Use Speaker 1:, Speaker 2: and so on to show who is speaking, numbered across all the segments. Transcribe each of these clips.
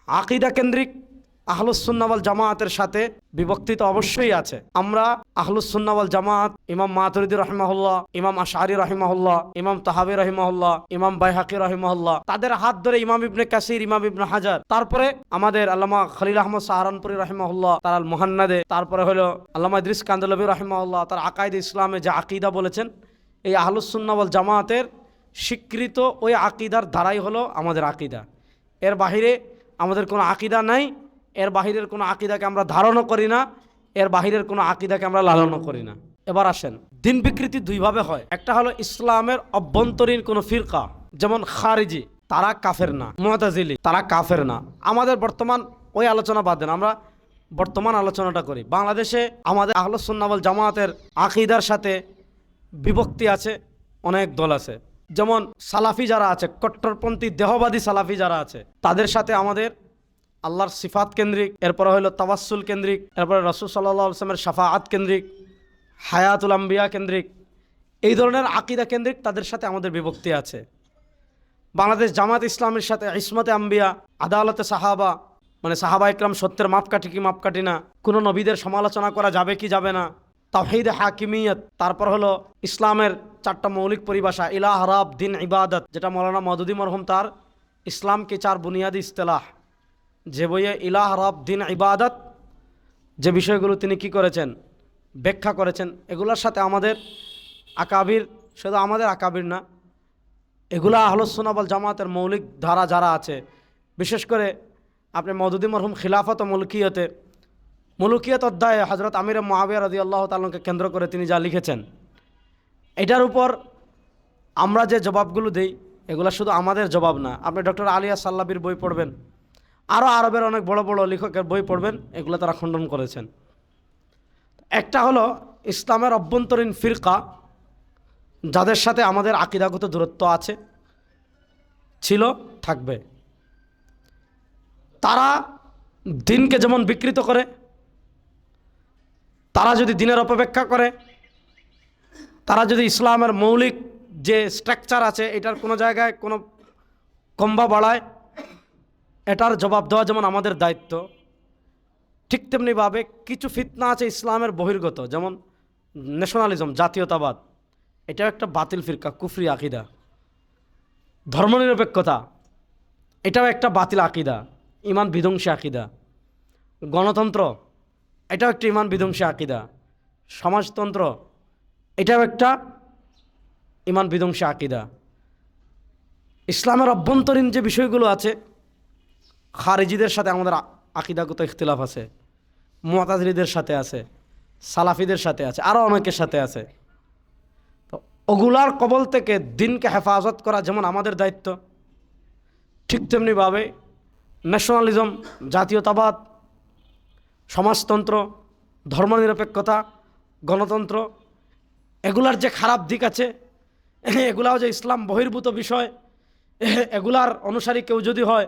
Speaker 1: আকীদা কেন্দ্রিক আহলুস সুন্নাহ ওয়াল জামায়াতের সাথে বিভক্তি তো অবশ্যই আছে। আমরা আহলুস সুন্নাহ ওয়াল জামায়াত, ইমাম মাতুরিদি রাহিমাহুল্লাহ, ইমাম আশআরী রাহিমাহুল্লাহ, ইমাম তাহাবী রাহিমাহুল্লাহ, ইমাম বাইহাকী রাহিমাহুল্লাহ, তাদের হাত ধরে ইমাম ইবনে কাসির, ইমাম ইবনে হাজার, তারপরে আমাদের আল্লামা খলিল আহমদ সাহারানপুরি রাহিমাহুল্লাহ তার আল মুহান্নাদে, তারপরে হলো আল্লামা ইদ্রিস কান্দলবী রাহিমাহুল্লাহ তার আকায়েদে ইসলামে যে আকীদা বলেছেন, এই আহলুস সুন্নাহ ওয়াল জামায়াতের স্বীকৃত ওই আকীদার ধারাই হলো আমাদের আকীদা। এর বাহিরে আমাদের কোনো আকীদা নাই, এর বাহিরের কোনো আকীদাকে আমরা ধারণও করি না, এর বাহিরের কোনো আকীদাকে আমরা লালনও করি না। এবার আসেন, দিন বিকৃতি দুইভাবে হয়। একটা হলো ইসলামের অভ্যন্তরীণ কোনো ফিরকা, যেমন খারিজি, তারা কাফের না, মুতাজিলি তারা কাফের না। আমাদের বর্তমান ওই আলোচনা বাদ দেন, আমরা বর্তমান আলোচনাটা করি। বাংলাদেশে আমাদের আহলুস সুন্নাহ ওয়াল জামায়াতের আকীদার সাথে বিভক্তি আছে, অনেক দল আছে। যেমন সালাফি যারা আছে, কট্টরপন্থী দেহবাদী সালাফি যারা আছে, তাদের সাথে আমাদের আল্লাহর সিফাত কেন্দ্রিক, এরপরে হলো তাওয়াসসুল কেন্দ্রিক, এরপরে রাসূল সাল্লাল্লাহু আলাইহি ওয়াসাল্লামের শাফাআত কেন্দ্রিক, হায়াতুল আম্বিয়া কেন্দ্রিক, এই ধরনের আকীদা কেন্দ্রিক তাদের সাথে আমাদের বিভক্তি আছে। বাংলাদেশ জামাত ইসলামের সাথে ইসমতে আম্বিয়া, আদালতে সাহাবা, মানে সাহাবা ইকরাম সত্যের মাপকাঠি কি মাপকাঠি না, কোনো নবীদের সমালোচনা করা যাবে কি যাবে না, তাওহীদ হাকিমিয়ত, তারপর হলো ইসলামের 4টা মৌলিক পরিভাষা, ইলাহ, রব, দিন, ইবাদত, যেটা মৌলানা মওদুদী মরহুম তার ইসলাম কে 4 বুনিয়াদি ইস্তেলাহ, যে বইয়ে ইলাহ, রব, দিন, ইবাদত, যে বিষয়গুলো তিনি কি করেছেন, ব্যাখ্যা করেছেন, এগুলোর সাথে আমাদের আকাবির, শুধু আমাদের আকাবির না, এগুলা আহলুস সুন্নাহ ওয়াল জামাতের মৌলিক ধারা যারা আছে, বিশেষ করে আপনি মওদুদী মরহুম খিলাফত ও মুলুকিয়ত অধ্যায়ে হযরত আমির মুআবিয়া রাদিয়াল্লাহু তাআলাকে কেন্দ্র করে তিনি যা লিখেছেন, এটার উপর আমরা যে জবাবগুলো দেই, এগুলা শুধু আমাদের জবাব না। আপনি ডক্টর আলিয়া সাল্লাবির বই পড়বেন, আরও আরবের অনেক বড় বড় লেখকের বই পড়বেন, এগুলো তারা খণ্ডন করেছেন। একটা হলো ইসলামের অভ্যন্তরীণ ফিরকা, যাদের সাথে আমাদের আকীদাগত দূরত্ব আছে, ছিল, থাকবে। তারা দিনকে যেমন বিকৃত করে, তারা যদি দিনের অপব্যাখ্যা করে, তারা যদি ইসলামের মৌলিক যে স্ট্রাকচার আছে এটার কোনো জায়গায় কোনো কম্বা বাড়ায়, এটার জবাব দেওয়া যেমন আমাদের দায়িত্ব, ঠিক তেমনিভাবে কিছু ফিতনা আছে ইসলামের বহির্গত, যেমন ন্যাশনালিজম, জাতীয়তাবাদ, এটাও একটা বাতিল ফিরকা, কুফরি আকীদা। ধর্মনিরপেক্ষতা, এটাও একটা বাতিল আকীদা, ঈমান বিধ্বংসী আকীদা। গণতন্ত্র, এটাও একটা ঈমান বিধ্বংসী আকীদা। সমাজতন্ত্র, এটাও একটা ঈমান বিধ্বংসী আকীদা। ইসলামের অভ্যন্তরীণ যে বিষয়গুলো আছে, খারিজিদের সাথে আমাদের আকীদাগত ইখতিলাফ আছে, মুতাজিলিদের সাথে আছে, সালাফিদের সাথে আছে, আরও অনেকের সাথে আছে। তো ওগুলার কবল থেকে দিনকে হেফাজত করা যেমন আমাদের দায়িত্ব, ঠিক তেমনিভাবে ন্যাশনালিজম, জাতীয়তাবাদ, সমাজতন্ত্র, ধর্মনিরপেক্ষতা, গণতন্ত্র, এগুলার যে খারাপ দিক আছে, এগুলাও যে ইসলাম বহির্ভূত বিষয়, এগুলার অনুসারী কেউ যদি হয়,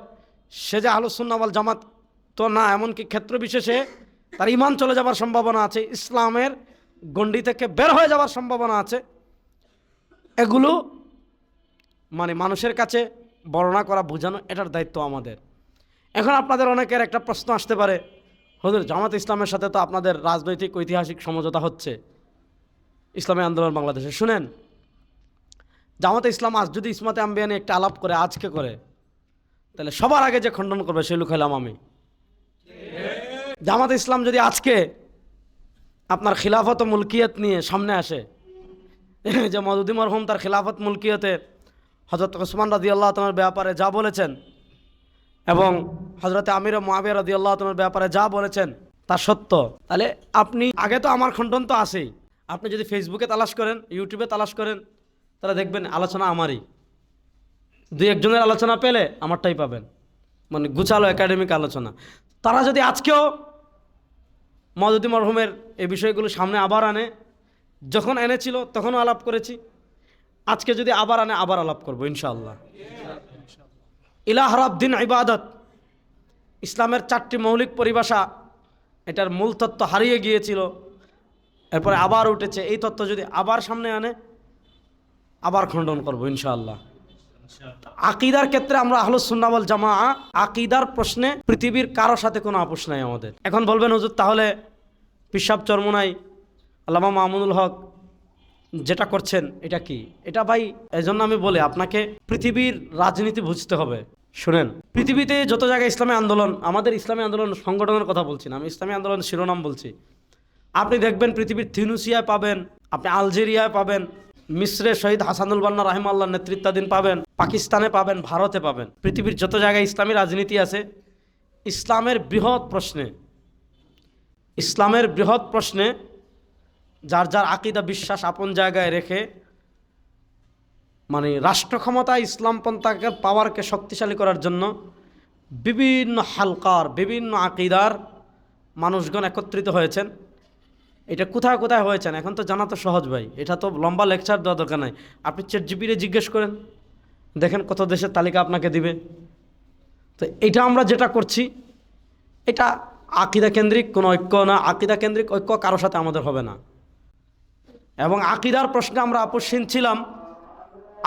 Speaker 1: সে যে আহলুস সুন্নাহ ওয়াল জামাত তো না, এমনকি ক্ষেত্র বিশেষে তার ঈমান চলে যাওয়ার সম্ভাবনা আছে, ইসলামের গণ্ডি থেকে বের হয়ে যাওয়ার সম্ভাবনা আছে। এগুলো মানে মানুষের কাছে বর্ণনা করা, বোঝানো, এটার দায়িত্ব আমাদের। এখন আপনাদের অনেকের একটা প্রশ্ন আসতে পারে, হুজুর জামাত ইসলামের সাথে তো আপনাদের রাজনৈতিক ঐতিহাসিক সমঝোতা হচ্ছে ইসলামী আন্দোলন বাংলাদেশে। শুনেন, জামাতে ইসলাম আজ যদি ইসমতে আম্বিয়া নিয়ে একটা আলাপ করে, আজকে করে, তাহলে সবার আগে যে খণ্ডন করবে সেই লোক হলাম আমি। জামাতে ইসলাম যদি আজকে আপনার খিলাফত ও মুলকিয়ত নিয়ে সামনে আসে, যে মওদুদী মরহুম তার খিলাফত মুলকিয়তে হযরত ওসমান রাদিয়াল্লাহু তাআলার ব্যাপারে যা বলেছেন, এবং হযরত আমির মুআবিয়া রাদিয়াল্লাহু তাআলার ব্যাপারে যা বলেছেন তা সত্য, তাহলে আপনি আগে তো আমার খণ্ডন তো আছেই। আপনি যদি ফেসবুকে তালাশ করেন, ইউটিউবে তালাশ করেন, তাহলে দেখবেন আলোচনা আমারই। 2-1 জনের আলোচনা পেলে আমারটাই পাবেন, মানে গুছালো একাডেমিক আলোচনা। তারা যদি আজকেও মওদুদী মরহুমের এই বিষয়গুলো সামনে আবার আনে, যখন এনেছিল তখনও আলাপ করেছি, আজকে যদি আবার আনে আবার আলাপ করবো ইনশাআল্লাহ। ইলাহ, রব, দিন, ইবাদত, ইসলামের 4টি মৌলিক পরিভাষা, এটার মূল তত্ত্ব হারিয়ে গিয়েছিল, এরপরে আবার উঠেছে। এই তত্ত্ব যদি আবার সামনে আনে, আবার খণ্ডন করবো ইনশাআল্লাহ। আকীদার ক্ষেত্রে আমরা আহলুস সুন্নাহ ওয়াল জামাআহ, আকীদার প্রশ্নে পৃথিবীর কারো সাথে কোনো আপোষ নাই আমাদের। এখন বলবেন হুজুর তাহলে পিশাব চরমোনাই আল্লামা মামুনুল হক যেটা করছেন এটা কি? এটা ভাই এজন্য আমি বলি আপনাকে পৃথিবীর রাজনীতি বুঝতে হবে। শুনেন, পৃথিবীতে যত জায়গায় ইসলামী আন্দোলন, আমাদের ইসলামী আন্দোলন সংগঠনের কথা বলছি না, আমি ইসলামী আন্দোলনের শিরোনাম বলছি। আপনি দেখবেন পৃথিবীর তিউনিসিয়ায় পাবেন, আপনি আলজেরিয়ায় পাবেন, মিসরে শহীদ হাসানুল বান্না রাহিমাহুল্লাহর নেতৃত্বাধীন পাবেন, পাকিস্তানে পাবেন, ভারতে পাবেন। পৃথিবীর যত জায়গায় ইসলামী রাজনীতি আছে, ইসলামের বৃহৎ প্রশ্নে যার যার আকীদা বিশ্বাস আপন জায়গায় রেখে মানে রাষ্ট্র ক্ষমতায় ইসলামপন্থাকে পাওয়ারকে শক্তিশালী করার জন্য বিভিন্ন হালকার বিভিন্ন আকীদার মানুষগণ একত্রিত হয়েছেন। এটা কোথায় কোথায় হয়েছেন এখন তো জানা তো সহজ ভাই, এটা তো লম্বা লেকচার দেওয়া দরকার নাই। আপনি চ্যাটজিপিটিতে জিজ্ঞেস করেন, দেখেন কত দেশের তালিকা আপনাকে দিবে। তো এটা আমরা যেটা করছি এটা আকীদা কেন্দ্রিক কোনো ঐক্য না, আকীদা কেন্দ্রিক ঐক্য কারো সাথে আমাদের হবে না। এবং আকীদার প্রশ্নে আমরা আপোষহীন ছিলাম,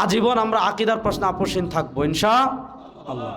Speaker 1: আজীবন আমরা আকীদার প্রশ্নে আপোষহীন থাকবো ইনশাআল্লাহ।